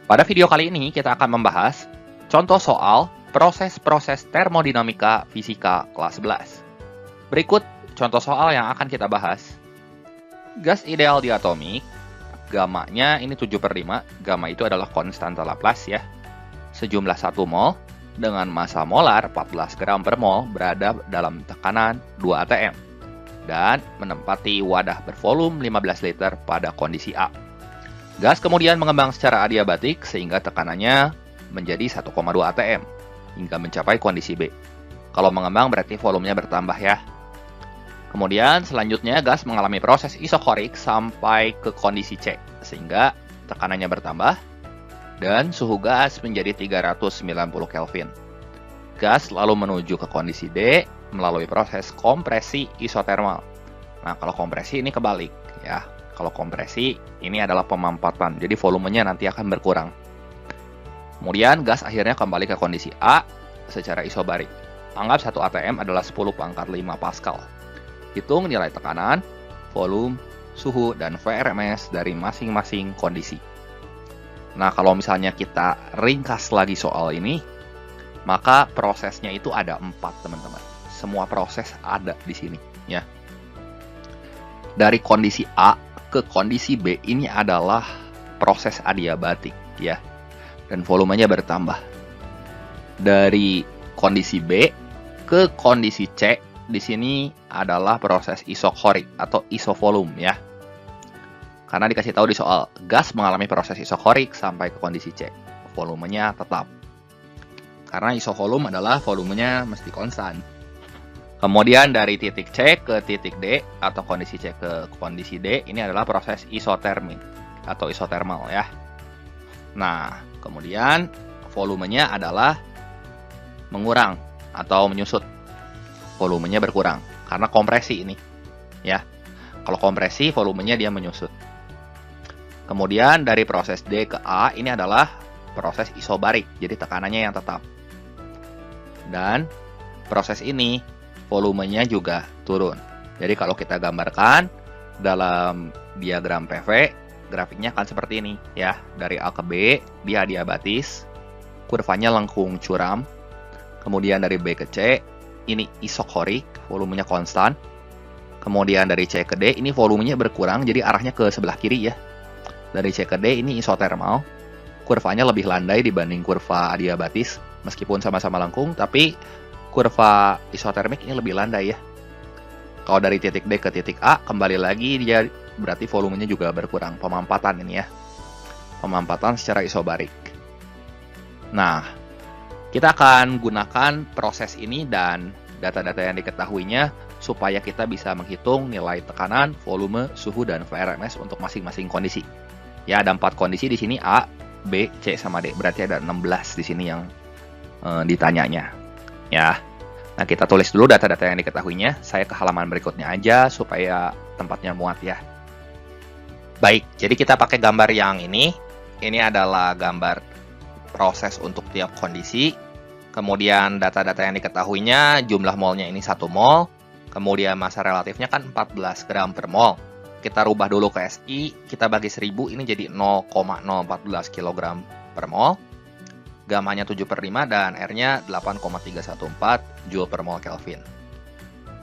Pada video kali ini kita akan membahas contoh soal proses-proses termodinamika fisika kelas 11. Berikut contoh soal yang akan kita bahas. Gas ideal diatomik, gamanya ini 7/5, gamma itu adalah konstanta Laplace ya. Sejumlah 1 mol dengan massa molar 14 gram per mol berada dalam tekanan 2 atm dan menempati wadah bervolume 15 liter pada kondisi A. Gas kemudian mengembang secara adiabatik sehingga tekanannya menjadi 1,2 atm hingga mencapai kondisi B. Kalau mengembang berarti volumenya bertambah ya. Kemudian selanjutnya gas mengalami proses isokorik sampai ke kondisi C sehingga tekanannya bertambah dan suhu gas menjadi 390 Kelvin. Gas lalu menuju ke kondisi D melalui proses kompresi isotermal. Nah, kalau kompresi ini kebalik ya. Kalau kompresi, ini adalah pemampatan, jadi volumenya nanti akan berkurang. Kemudian gas akhirnya kembali ke kondisi A secara isobarik. Anggap 1 atm adalah 10⁵ Pascal. Hitung nilai tekanan, volume, suhu, dan VRMS dari masing-masing kondisi. Nah, kalau misalnya kita ringkas lagi soal ini, maka prosesnya itu ada 4, teman-teman. Semua proses ada di sini, ya. Dari kondisi A ke kondisi B ini adalah proses adiabatik ya, dan volumenya bertambah. Dari kondisi B ke kondisi C di sini adalah proses isokorik atau isovolume ya, karena dikasih tahu di soal gas mengalami proses isokorik sampai ke kondisi C, volumenya tetap karena isovolume adalah volumenya mesti konstan. Kemudian dari titik C ke titik D atau kondisi C ke kondisi D ini adalah proses isotermik atau isotermal ya. Nah, kemudian volumenya adalah mengurang atau menyusut. Volumenya berkurang karena kompresi ini ya. Kalau kompresi volumenya dia menyusut. Kemudian dari proses D ke A ini adalah proses isobarik, jadi tekanannya yang tetap. Dan proses ini volumenya juga turun. Jadi kalau kita gambarkan dalam diagram PV, grafiknya akan seperti ini ya. Dari A ke B, dia adiabatis, kurvanya lengkung curam. Kemudian dari B ke C, ini isokorik, volumenya konstan. Kemudian dari C ke D, ini volumenya berkurang, jadi arahnya ke sebelah kiri ya. Dari C ke D, ini isotermal, kurvanya lebih landai dibanding kurva adiabatis. Meskipun sama-sama lengkung, tapi kurva isotermik ini lebih landai ya. Kalau dari titik D ke titik A, kembali lagi dia berarti volumenya juga berkurang. Pemampatan ini ya. Pemampatan secara isobarik. Nah, kita akan gunakan proses ini dan data-data yang diketahuinya supaya kita bisa menghitung nilai tekanan, volume, suhu, dan VRMS untuk masing-masing kondisi. Ya, ada 4 kondisi di sini A, B, C, sama D. Berarti ada 16 di sini yang ditanyanya. Ya, nah kita tulis dulu data-data yang diketahuinya. Saya ke halaman berikutnya aja supaya tempatnya muat ya. Baik, jadi kita pakai gambar yang ini. Ini adalah gambar proses untuk tiap kondisi. Kemudian data-data yang diketahuinya, jumlah molnya ini 1 mol. Kemudian massa relatifnya kan 14 gram per mol. Kita rubah dulu ke SI, kita bagi 1000, ini jadi 0,014 kg per mol. Gamanya 7/5 dan R-nya 8,314 Joule per mol Kelvin.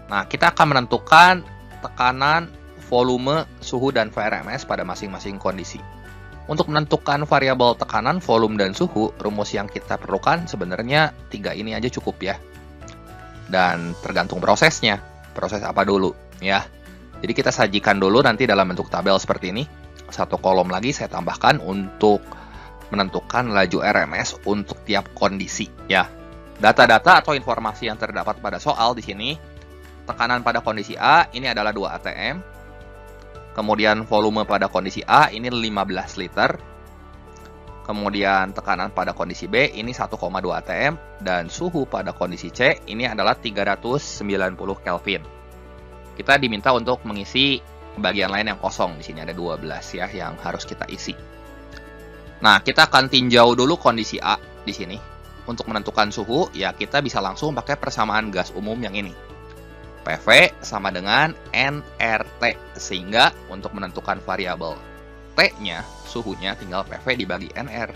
Nah, kita akan menentukan tekanan, volume, suhu, dan VRMS pada masing-masing kondisi. Untuk menentukan variabel tekanan, volume, dan suhu, rumus yang kita perlukan sebenarnya 3 ini aja cukup ya. Dan tergantung prosesnya. Proses apa dulu ya. Jadi kita sajikan dulu nanti dalam bentuk tabel seperti ini. 1 kolom lagi saya tambahkan untuk menentukan laju RMS untuk tiap kondisi ya. Data-data atau informasi yang terdapat pada soal di sini, tekanan pada kondisi A ini adalah 2 atm. Kemudian volume pada kondisi A ini 15 liter. Kemudian tekanan pada kondisi B ini 1,2 atm dan suhu pada kondisi C ini adalah 390 Kelvin. Kita diminta untuk mengisi bagian lain yang kosong. Di sini ada 12 ya yang harus kita isi. Nah, kita akan tinjau dulu kondisi A di sini. Untuk menentukan suhu, ya kita bisa langsung pakai persamaan gas umum yang ini. PV sama dengan nRT, sehingga untuk menentukan variabel T-nya, suhunya tinggal PV dibagi NR.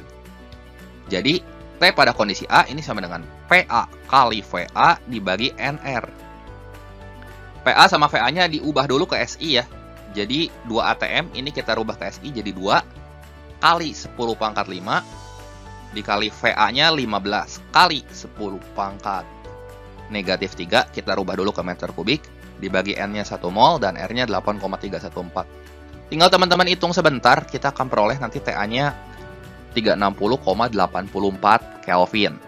Jadi, T pada kondisi A ini sama dengan PA kali VA dibagi NR. PA sama VA-nya diubah dulu ke SI ya. Jadi, 2 ATM ini kita rubah ke SI jadi 2 kali 10 pangkat 5 dikali VA-nya 15 kali 10 pangkat negatif 3, kita rubah dulu ke meter kubik, dibagi N-nya 1 mol dan R-nya 8,314. Tinggal teman-teman hitung sebentar, kita akan peroleh nanti TA-nya 360,84 Kelvin.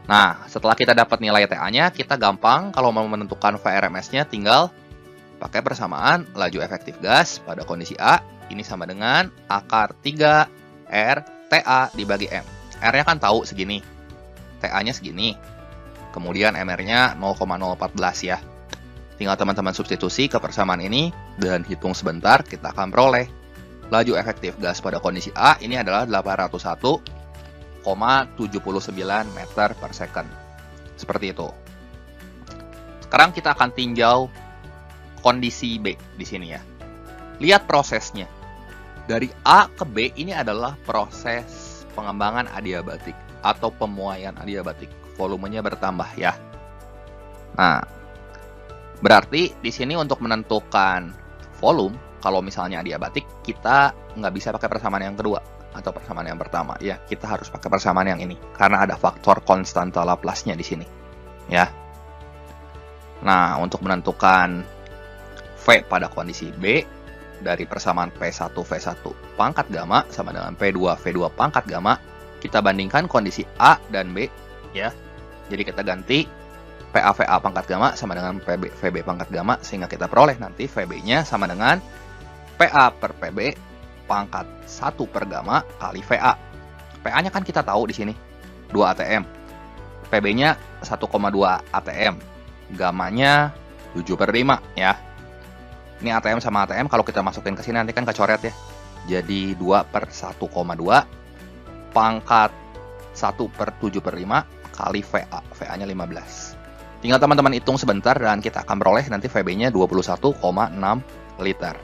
Nah, setelah kita dapat nilai TA-nya, kita gampang kalau mau menentukan VRMS-nya tinggal pakai persamaan laju efektif gas pada kondisi A, ini sama dengan akar 3 R TA dibagi M. R-nya kan tahu segini, TA-nya segini, kemudian MR-nya 0,014 ya. Tinggal teman-teman substitusi ke persamaan ini dan hitung sebentar, kita akan peroleh laju efektif gas pada kondisi A ini adalah 801,79 meter per second. Seperti itu. Sekarang kita akan tinjau kondisi B di sini ya. Lihat prosesnya. Dari A ke B ini adalah proses pengembangan adiabatik atau pemuaian adiabatik. Volumenya bertambah ya. Nah, berarti di sini untuk menentukan volume, kalau misalnya adiabatik, kita nggak bisa pakai persamaan yang kedua atau persamaan yang pertama ya. Kita harus pakai persamaan yang ini karena ada faktor konstanta Laplace-nya di sini ya. Nah, untuk menentukan V pada kondisi B dari persamaan P1 V1 pangkat gamma sama dengan P2 V2 pangkat gamma, kita bandingkan kondisi A dan B ya. Jadi kita ganti PA VA pangkat gamma sama dengan PB VB pangkat gamma, sehingga kita peroleh nanti VB-nya sama dengan PA per PB pangkat 1 per gamma kali VA. PA-nya kan kita tahu di sini 2 ATM. PB-nya 1,2 ATM. Gammanya 7 per 5 ya. Ini ATM sama ATM kalau kita masukin ke sini nanti kan kecoret ya. Jadi 2 per 1,2 pangkat 1 per 7 per 5 kali VA. VA-nya 15. Tinggal teman-teman hitung sebentar dan kita akan peroleh nanti VB-nya 21,6 liter.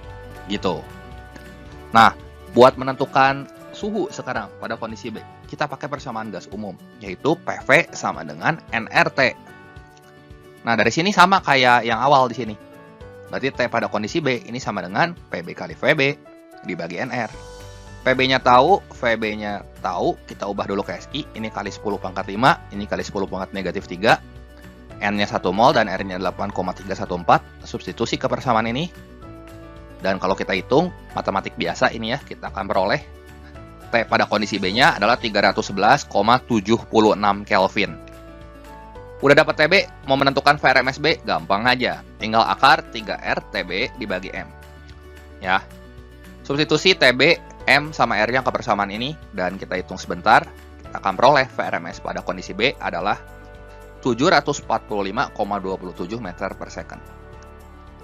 Gitu. Nah, buat menentukan suhu sekarang pada kondisi B, kita pakai persamaan gas umum, yaitu PV sama dengan nRT. Nah, dari sini sama kayak yang awal di sini. Berarti T pada kondisi B ini sama dengan PB kali VB dibagi NR. PB-nya tahu, VB-nya tahu, kita ubah dulu ke SI, ini kali 10 pangkat 5, ini kali 10 pangkat negatif 3, N-nya 1 mol dan R-nya 8,314, substitusi ke persamaan ini. Dan kalau kita hitung, matematik biasa ini ya, kita akan peroleh T pada kondisi B-nya adalah 311,76 Kelvin. Udah dapat TB, mau menentukan VRMS B, gampang aja. Tinggal akar 3R TB dibagi M. Ya. Substitusi TB, M sama R-nya ke persamaan ini, dan kita hitung sebentar, kita akan peroleh VRMS pada kondisi B adalah 745,27 meter per second.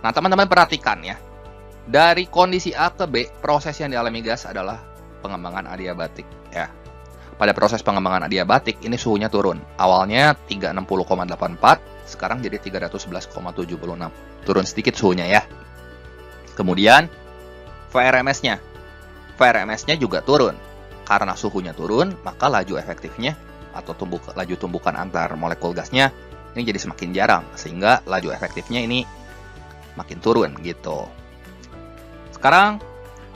Nah, teman-teman perhatikan ya. Dari kondisi A ke B, proses yang dialami gas adalah pengembangan adiabatik ya. Pada proses pengembangan adiabatik ini suhunya turun. Awalnya 360,84, sekarang jadi 311,76. Turun sedikit suhunya ya. Kemudian VRMS-nya. VRMS-nya juga turun. Karena suhunya turun, maka laju efektifnya atau laju tumbukan antar molekul gasnya ini jadi semakin jarang, sehingga laju efektifnya ini makin turun gitu. Sekarang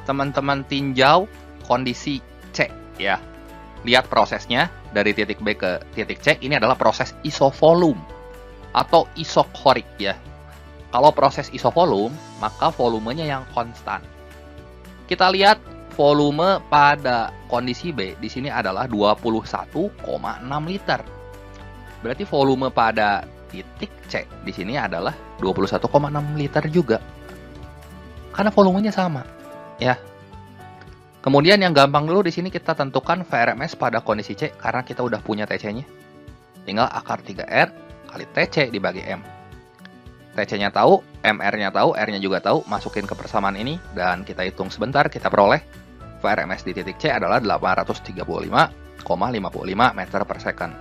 teman-teman tinjau kondisi C ya. Lihat prosesnya dari titik B ke titik C, ini adalah proses isovolume atau isokorik ya. Kalau proses isovolume, maka volumenya yang konstan. Kita lihat volume pada kondisi B di sini adalah 21,6 liter. Berarti volume pada titik C di sini adalah 21,6 liter juga. Karena volumenya sama, ya. Kemudian yang gampang dulu di sini kita tentukan VRMS pada kondisi C karena kita udah punya TC-nya. Tinggal akar 3R kali TC dibagi M. TC-nya tahu, MR-nya tahu, R-nya juga tahu, masukin ke persamaan ini dan kita hitung sebentar, kita peroleh VRMS di titik C adalah 835,55 meter per second.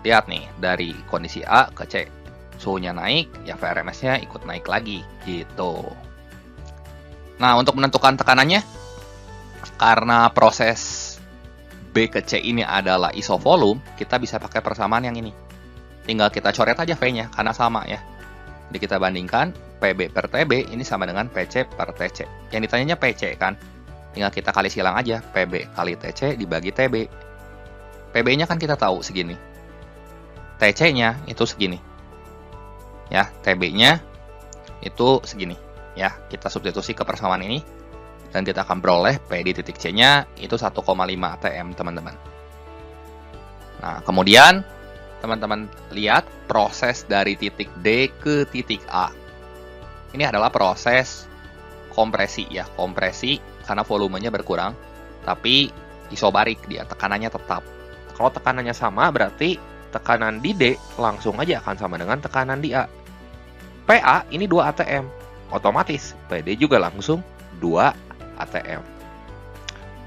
Lihat nih, dari kondisi A ke C, suhunya naik, ya VRMS-nya ikut naik lagi, gitu. Nah, untuk menentukan tekanannya, karena proses B B ke C ini adalah isovolume, kita bisa pakai persamaan yang ini. Tinggal kita coret aja V-nya, karena sama ya. Jadi kita bandingkan, PB per TB ini sama dengan PC per TC. Yang ditanyanya PC kan? Tinggal kita kali silang aja, PB kali TC dibagi TB. PB-nya kan kita tahu segini. TC-nya itu segini. Ya, TB-nya itu segini. Ya, kita substitusi ke persamaan ini. Dan kita akan beroleh P di titik C-nya itu 1,5 atm, teman-teman. Nah, kemudian teman-teman lihat proses dari titik D ke titik A. Ini adalah proses kompresi ya, kompresi karena volumenya berkurang, tapi isobarik dia, tekanannya tetap. Kalau tekanannya sama, berarti tekanan di D langsung aja akan sama dengan tekanan di A. PA ini 2 atm, otomatis PD juga langsung 2 atm.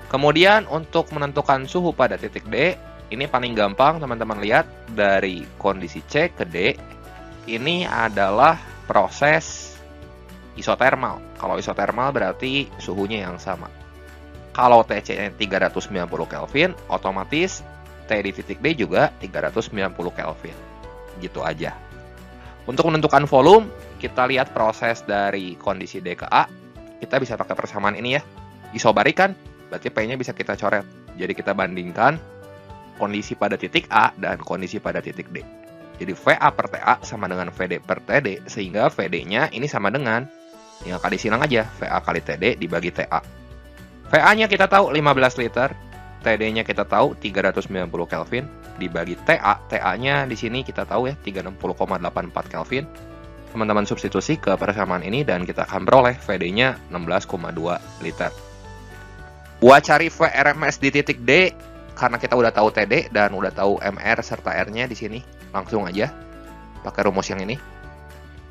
Kemudian untuk menentukan suhu pada titik D, ini paling gampang teman-teman lihat dari kondisi C ke D, ini adalah proses isotermal. Kalau isotermal berarti suhunya yang sama. Kalau TC-nya 390 Kelvin, otomatis T di titik D juga 390 Kelvin. Gitu aja. Untuk menentukan volume, kita lihat proses dari kondisi D ke A. Kita bisa pakai persamaan ini ya. Isobarik kan, berarti P-nya bisa kita coret. Jadi kita bandingkan kondisi pada titik A dan kondisi pada titik D. Jadi VA per TA sama dengan VD per TD, sehingga VD-nya ini sama dengan, tinggal kali silang aja, VA kali TD dibagi TA. VA-nya kita tahu 15 liter, TD-nya kita tahu 390 Kelvin, dibagi TA. TA-nya di sini kita tahu ya, 360,84 Kelvin. Teman-teman substitusi ke persamaan ini dan kita akan beroleh VD-nya 16,2 liter. Buat cari VRMS di titik D, karena kita udah tahu TD dan udah tahu MR serta R-nya di sini, langsung aja pakai rumus yang ini.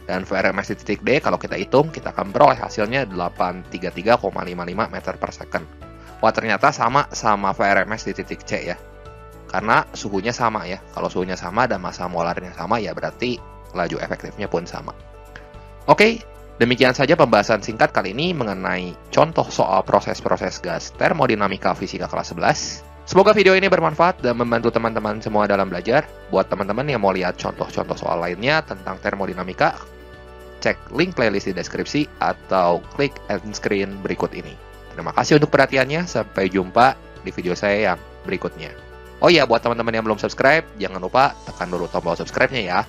Dan VRMS di titik D, kalau kita hitung, kita akan beroleh hasilnya 833,55 meter per second. Wah, ternyata sama VRMS di titik C ya. Karena suhunya sama ya. Kalau suhunya sama dan massa molarnya sama, ya berarti laju efektifnya pun sama. Oke, demikian saja pembahasan singkat kali ini mengenai contoh soal proses-proses gas termodinamika fisika kelas 11. Semoga video ini bermanfaat dan membantu teman-teman semua dalam belajar. Buat teman-teman yang mau lihat contoh-contoh soal lainnya tentang termodinamika, cek link playlist di deskripsi atau klik end screen berikut ini. Terima kasih untuk perhatiannya, sampai jumpa di video saya yang berikutnya. Oh iya, buat teman-teman yang belum subscribe, jangan lupa tekan dulu tombol subscribe-nya ya.